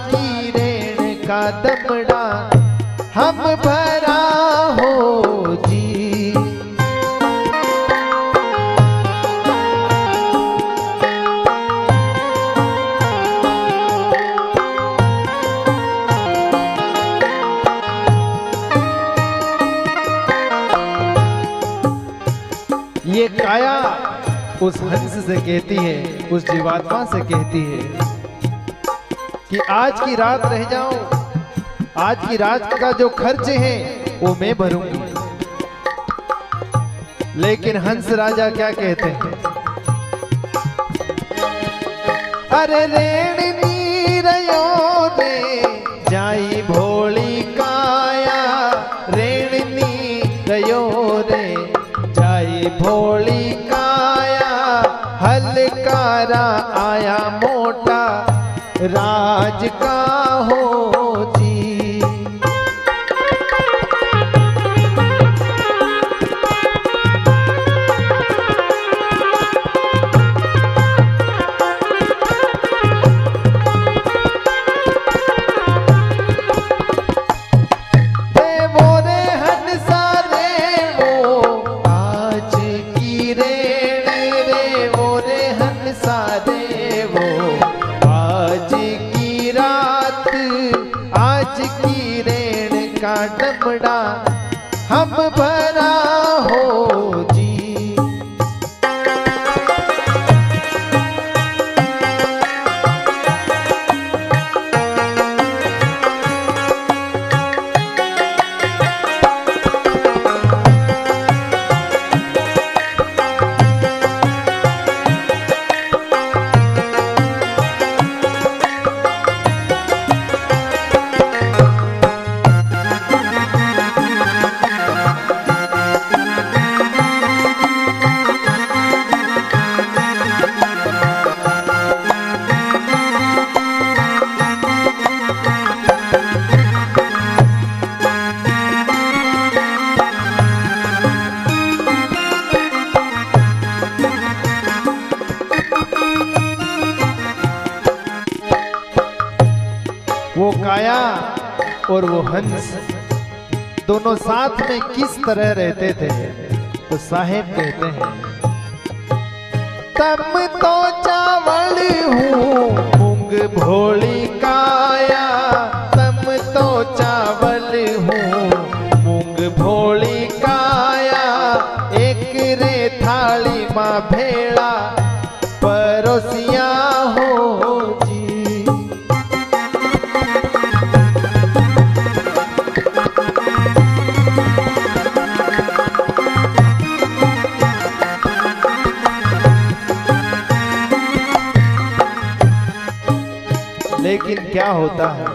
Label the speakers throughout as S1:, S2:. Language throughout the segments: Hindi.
S1: की रेण का दमड़ा हम भरा हो जी। ये काया उस हंस से कहती है, उस जीवात्मा से कहती है कि आज की रात रह जाऊं, आज की रात का जो खर्च है वो मैं भरूंगी। लेकिन हंस राजा क्या कहते हैं, अरे रेण नीरयो रे जाई भोली काया, रेण नीरयो रे जाई भोली काया, हलकारा आया मोटा राज का हो जी। दमड़ा हम भरा हो जी। वो काया और वो हंस दोनों साथ में किस तरह रहते थे, तो साहेब कहते हैं, तम तो चावल हूँ मूंग भोली काया, तम तो चावल हूँ मूंग भोली काया, एक रे थाली माँ भेड़ा परोसिया हो जी। लेकिन क्या होता है,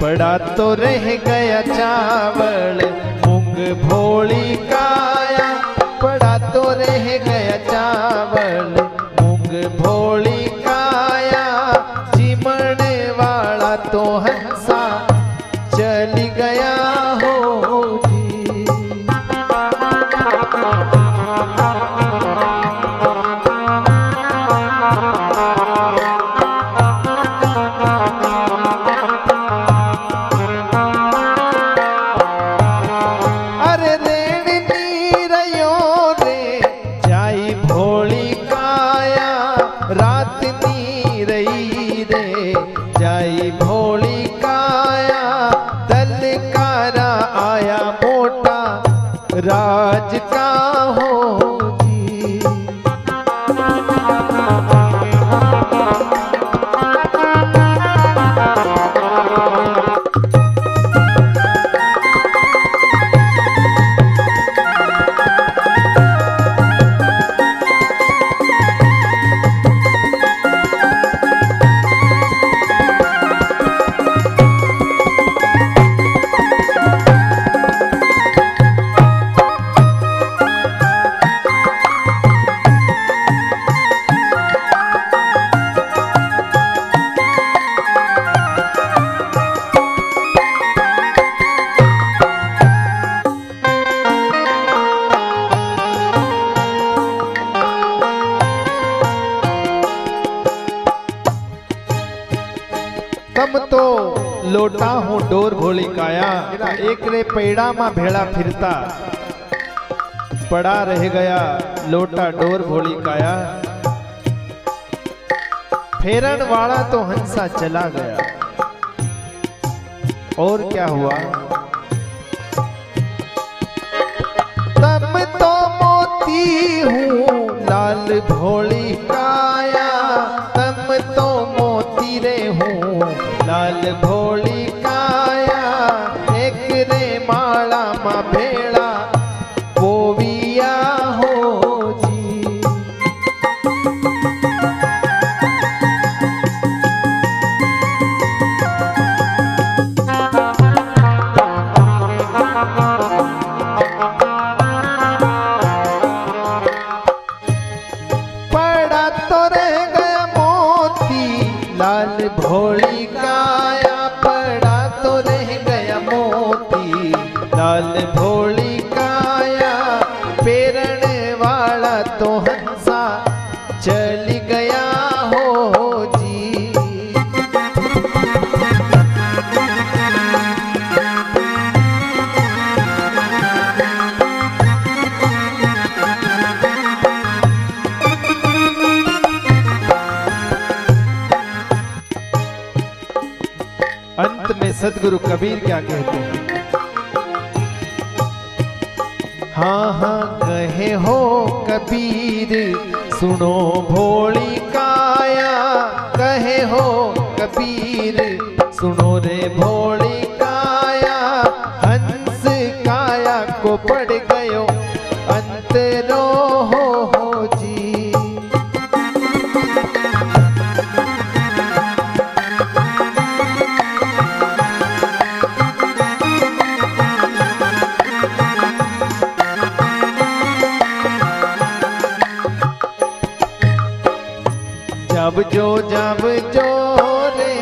S1: पड़ा तो रह गया चावल मूंग भोली काया, पड़ा तो रह गया चावल मूंग भोली काया, चिमणे वाला तो हंसा चली गया हो जी। जाई भोली काया, दलकारा आया मोटा राज का हो जी। तम तो लोटा हूँ डोर भोली काया, एक रे पेड़ा में भेड़ा फिरता, पड़ा रह गया लोटा डोर भोली काया। फेरन वाला तो हंसा चला गया। और क्या हुआ? तम तो मोती हूँ लाल भोली काया, तम तो मोती रे हूँ लाल भोली काया। एक रे माला मा भेड़ा बोविया हो जी। पड़ा तो रह गया मोती लाल भोली काया, पड़ा तो रह गया मोती लाल भोली काया। पेरण वाला तो हंसा चल गया हो जी। अंत में सदगुरु कबीर क्या कहते हैं? हाँ हाँ कहे हो कबीर सुनो भोली काया, कहे हो कबीर सुनो रे भोली काया। हंस काया को पड़ गयो अंतरो हो जी। जब जो रे